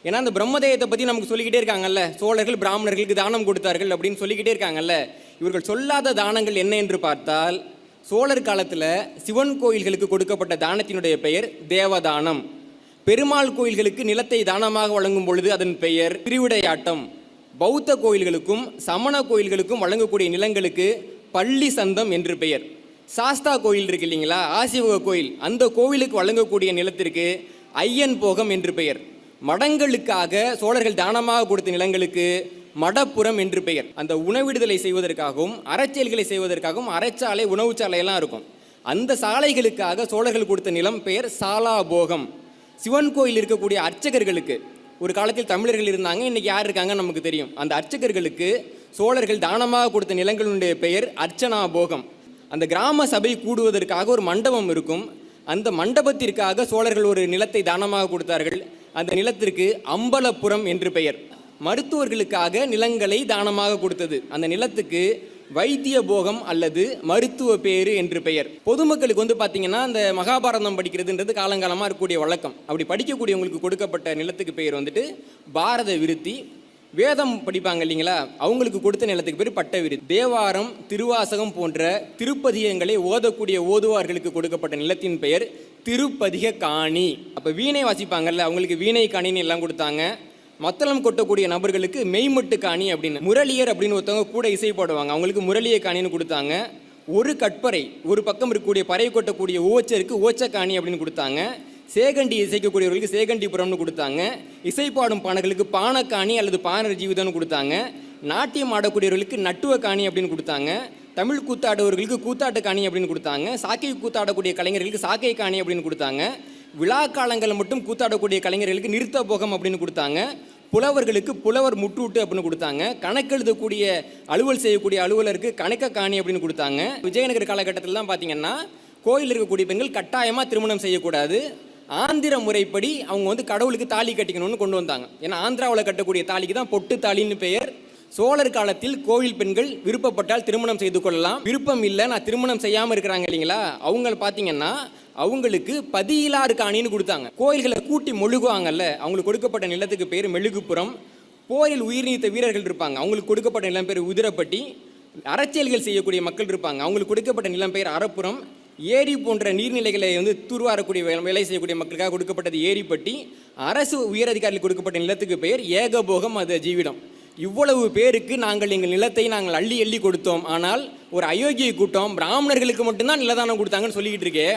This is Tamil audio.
ஏன்னா அந்த பிரம்மதேயத்தை பற்றி நமக்கு சொல்லிக்கிட்டே இருக்காங்கல்ல, சோழர்கள் பிராமணர்களுக்கு தானம் கொடுத்தார்கள் அப்படின்னு சொல்லிக்கிட்டே இருக்காங்கல்ல. இவர்கள் சொல்லாத தானங்கள் என்ன என்று பார்த்தால், சோழர் காலத்தில் சிவன் கோயில்களுக்கு கொடுக்கப்பட்ட தானத்தினுடைய பெயர் தேவதானம். பெருமாள் கோயில்களுக்கு நிலத்தை தானமாக வழங்கும் பொழுது அதன் பெயர் திருவிடையாட்டம். பௌத்த கோயில்களுக்கும் சமண கோயில்களுக்கும் வழங்கக்கூடிய நிலங்களுக்கு பள்ளி சந்தம் என்று பெயர். சாஸ்தா கோயில் இருக்கு இல்லைங்களா, ஆசிவக கோயில், அந்த கோவிலுக்கு வழங்கக்கூடிய நிலத்திற்கு ஐயன் போகம் என்று பெயர். மடங்களுக்காக சோழர்கள் தானமாக கொடுத்த நிலங்களுக்கு மடப்புறம் என்று பெயர். அந்த உணவிடுதலை செய்வதற்காகவும் அறச்செயல்களை செய்வதற்காகவும் அறச்சாலை உணவுச்சாலை எல்லாம் இருக்கும். அந்த சாலைகளுக்காக சோழர்கள் கொடுத்த நிலம் பெயர் சாலா போகம். சிவன் கோயில் இருக்கக்கூடிய அர்ச்சகர்களுக்கு, ஒரு காலத்தில் தமிழர்கள் இருந்தாங்க, இன்னைக்கு யார் இருக்காங்கன்னு நமக்கு தெரியும். அந்த அர்ச்சகர்களுக்கு சோழர்கள் தானமாக கொடுத்த நிலங்களுடைய பெயர் அர்ச்சனா போகம். அந்த கிராம சபை கூடுவதற்காக ஒரு மண்டபம் இருக்கும். அந்த மண்டபத்திற்காக சோழர்கள் ஒரு நிலத்தை தானமாக கொடுத்தார்கள். அந்த நிலத்திற்கு அம்பலப்புறம் என்று பெயர். மருத்துவர்களுக்காக நிலங்களை தானமாக கொடுத்தது. அந்த நிலத்துக்கு வைத்திய போகம் அல்லது மருத்துவ பேரு என்று பெயர். பொதுமக்களுக்கு பார்த்தீங்கன்னா அந்த மகாபாரதம் படிக்கிறதுன்றது காலங்காலமாக இருக்கக்கூடிய வழக்கம். அப்படி படிக்கக்கூடியவங்களுக்கு கொடுக்கப்பட்ட நிலத்துக்கு பெயர் பாரத விருத்தி. வேதம் படிப்பாங்க இல்லைங்களா, அவங்களுக்கு கொடுத்த நிலத்துக்கு பேர் பட்ட விருத்தி. தேவாரம், திருவாசகம் போன்ற திருப்பதிகங்களை ஓதக்கூடிய ஓதுவார்களுக்கு கொடுக்கப்பட்ட நிலத்தின் பெயர் திருப்பதிக காணி. அப்போ வீணை வாசிப்பாங்கல்ல, அவங்களுக்கு வீணை காணின்னு எல்லாம் கொடுத்தாங்க. மத்தளம் கொட்டக்கூடிய நபர்களுக்கு மெய்மட்டு காணி அப்படின்னு, முரளியர் அப்படின்னு ஒருத்தவங்க கூட இசை போடுவாங்க, அவங்களுக்கு முரளிய காணின்னு கொடுத்தாங்க. ஒரு கட்பறை, ஒரு பக்கம் இருக்கக்கூடிய பறை கொட்டக்கூடிய ஓச்சருக்கு ஓச்சக்காணி அப்படின்னு கொடுத்தாங்க. சேகண்டி இசைக்கக்கூடியவர்களுக்கு சேகண்டிபுரம்னு கொடுத்தாங்க. இசைப்பாடும் பாடல்களுக்கு பானக்காணி அல்லது பாணர் ஜீவிதம்னு கொடுத்தாங்க. நாட்டியம் ஆடக்கூடியவர்களுக்கு நட்டுவ காணி அப்படின்னு கொடுத்தாங்க. தமிழ் கூத்தாடுவர்களுக்கு கூத்தாட்டு காணி அப்படின்னு கொடுத்தாங்க. சாக்கை கூத்தாடக்கூடிய கலைஞர்களுக்கு சாக்கை காணி அப்படின்னு கொடுத்தாங்க. விழா காலங்களில் மட்டும் கூத்தாடக்கூடிய கலைஞர்களுக்கு நிறுத்த போகம் அப்படின்னு கொடுத்தாங்க. புலவர்களுக்கு புலவர் முற்றூட்டு அப்படின்னு கொடுத்தாங்க. கணக்கெழுதக்கூடிய அலுவல் செய்யக்கூடிய அலுவலருக்கு கணக்க காணி அப்படின்னு கொடுத்தாங்க. விஜயநகர காலகட்டத்தில் தான் பார்த்தீங்கன்னா கோயில் இருக்கக்கூடிய பெண்கள் கட்டாயமாக திருமணம் செய்யக்கூடாது. ஆந்திர முறைப்படி அவங்க கடவுளுக்கு தாலி கட்டிக்கணும்னு கொண்டு வந்தாங்க. ஏன்னா ஆந்திராவில் கட்டக்கூடிய தாலிக்கு தான் பொட்டு தாலின்னு பெயர். சோழர் காலத்தில் கோவில் பெண்கள் விருப்பப்பட்டால் திருமணம் செய்து கொள்ளலாம். விருப்பம் இல்லை, நான் திருமணம் செய்யாமல் இருக்கிறாங்க இல்லைங்களா, அவங்க பார்த்தீங்கன்னா அவங்களுக்கு பதியிலாறு காணின்னு கொடுத்தாங்க. கோயில்களை கூட்டி மொழுகுவாங்கல்ல, அவங்களுக்கு கொடுக்கப்பட்ட நிலத்துக்கு பேர் மெழுகுப்புறம். போரில் உயிர் நீத்த வீரர்கள் இருப்பாங்க, அவங்களுக்கு கொடுக்கப்பட்ட நிலம் பேர் உதிரப்பட்டி. அறச்செயல்கள் செய்யக்கூடிய மக்கள் இருப்பாங்க, அவங்களுக்கு கொடுக்கப்பட்ட நிலம் பெயர் அறப்புறம். ஏரி போன்ற நீர்நிலைகளை தூர்வாரக்கூடிய வேலை செய்யக்கூடிய மக்களுக்காக கொடுக்கப்பட்டது ஏரிப்பட்டி. அரசு உயரதிகாரிகள் கொடுக்கப்பட்ட நிலத்துக்கு பெயர் ஏகபோகம், அது ஜீவிடம். இவ்வளவு பேருக்கு நாங்கள் எங்கள் நிலத்தை நாங்கள் அள்ளி அள்ளி கொடுத்தோம். ஆனால் ஒரு அயோக்கிய கூட்டம் பிராமணர்களுக்கு மட்டும்தான் நிலதானம் கொடுத்தாங்கன்னு சொல்லிக்கிட்டு இருக்கே.